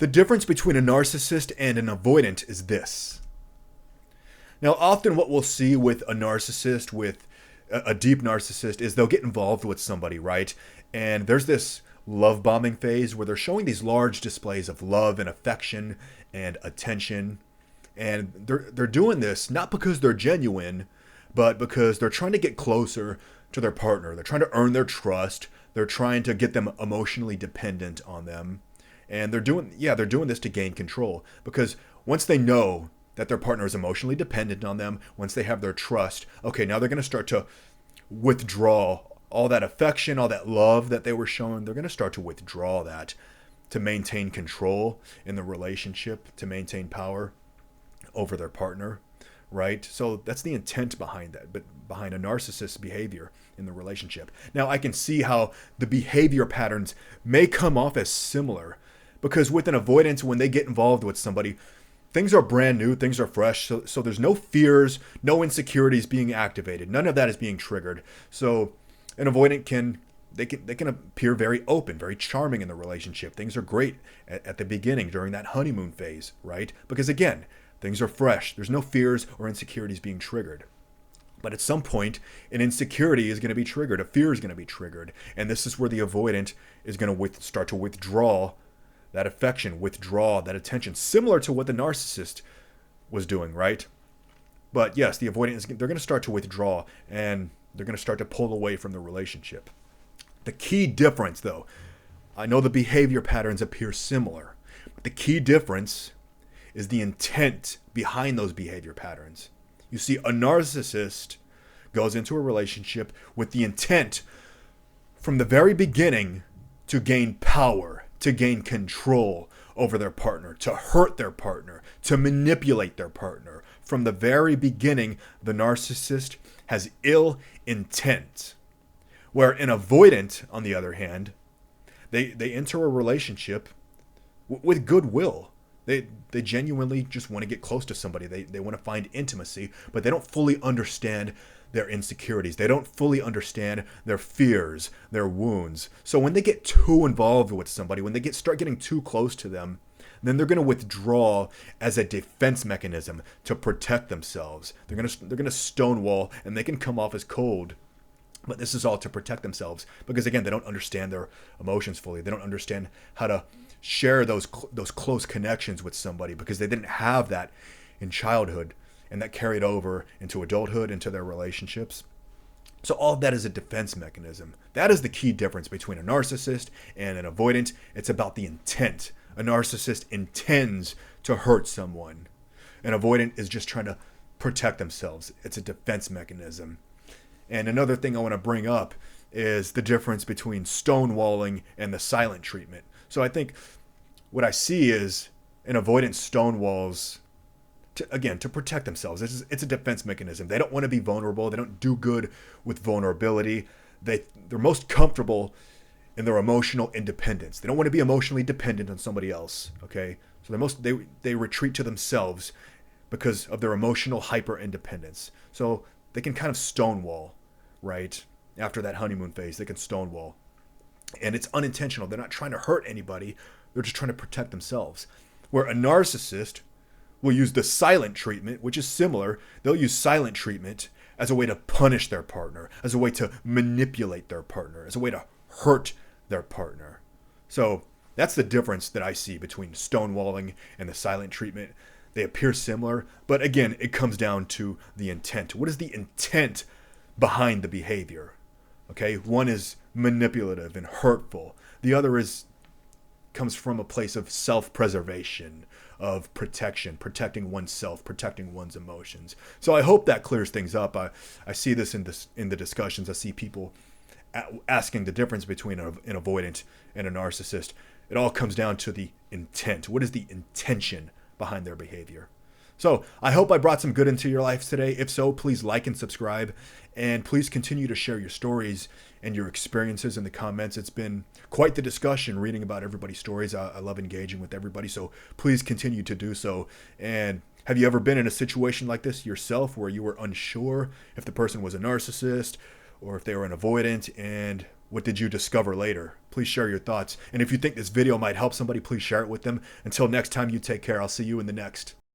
The difference between a narcissist and an avoidant is this. Now, often what we'll see with a narcissist, with a deep narcissist, is they'll get involved with somebody, right? And there's this love bombing phase where they're showing these large displays of love and affection and attention. And they're doing this not because they're genuine, but because they're trying to get closer to their partner. They're trying to earn their trust. They're trying to get them emotionally dependent on them. And they're doing this to gain control, because once they know that their partner is emotionally dependent on them, once they have their trust, okay, now they're going to start to withdraw all that affection, all that love that they were showing. They're going to start to withdraw that to maintain control in the relationship, to maintain power over their partner, right? So that's the intent behind that, but behind a narcissist's behavior in the relationship. Now, I can see how the behavior patterns may come off as similar, because with an avoidance, when they get involved with somebody, things are brand new, things are fresh, so there's no fears, no insecurities being activated. None of that is being triggered. So an avoidant can appear very open, very charming in the relationship. Things are great at the beginning during that honeymoon phase, right? Because again, things are fresh. There's no fears or insecurities being triggered. But at some point, an insecurity is going to be triggered. A fear is going to be triggered. And this is where the avoidant is going to start to withdraw that affection, withdraw that attention, similar to what the narcissist was doing, right? But yes, the avoidant they're going to start to withdraw, and they're going to start to pull away from the relationship. The key difference, though, I know the behavior patterns appear similar, but the key difference is the intent behind those behavior patterns. You see, a narcissist goes into a relationship with the intent from the very beginning to gain power, to gain control over their partner, to hurt their partner, to manipulate their partner. From the very beginning, the narcissist has ill intent. Where an avoidant, on the other hand, they enter a relationship with goodwill. They genuinely just want to get close to somebody. They want to find intimacy, but they don't fully understand their insecurities. They don't fully understand their fears, their wounds. So when they get too involved with somebody, when they start getting too close to them, then they're going to withdraw as a defense mechanism to protect themselves. They're going to stonewall, and they can come off as cold. But this is all to protect themselves, because again, they don't understand their emotions fully. They don't understand how to share those close connections with somebody, because they didn't have that in childhood, and that carried over into adulthood, into their relationships. So all of that is a defense mechanism. That is the key difference between a narcissist and an avoidant. It's about the intent. A narcissist intends to hurt someone. An avoidant is just trying to protect themselves. It's a defense mechanism. And another thing I want to bring up is the difference between stonewalling and the silent treatment. So I think what I see is an avoidant stonewalls to protect themselves. It's a defense mechanism. They don't want to be vulnerable. They don't do good with vulnerability. They're most comfortable in their emotional independence. They don't want to be emotionally dependent on somebody else. Okay, so they retreat to themselves because of their emotional hyper independence. So they can kind of stonewall, right? After that honeymoon phase, they can stonewall, and it's unintentional. They're not trying to hurt anybody. They're just trying to protect themselves. Where a narcissist will use the silent treatment, which is similar. They'll use silent treatment as a way to punish their partner, as a way to manipulate their partner, as a way to hurt their partner. So that's the difference that I see between stonewalling and the silent treatment. They appear similar, but again, it comes down to the intent. What is the intent behind the behavior? Okay, one is manipulative and hurtful. The other comes from a place of self-preservation, of protection, protecting oneself, protecting one's emotions. So I hope that clears things up. I see this in the discussions. I see people asking the difference between an avoidant and a narcissist. It all comes down to the intent. What is the intention behind their behavior? So I hope I brought some good into your life today. If so, please like and subscribe, and please continue to share your stories and your experiences in the comments. It's been quite the discussion reading about everybody's stories. I love engaging with everybody, so please continue to do so. And have you ever been in a situation like this yourself, where you were unsure if the person was a narcissist or if they were an avoidant, and What did you discover later? Please share your thoughts. And if you think this video might help somebody, please share it with them. Until next time, you take care. I'll see you in the next.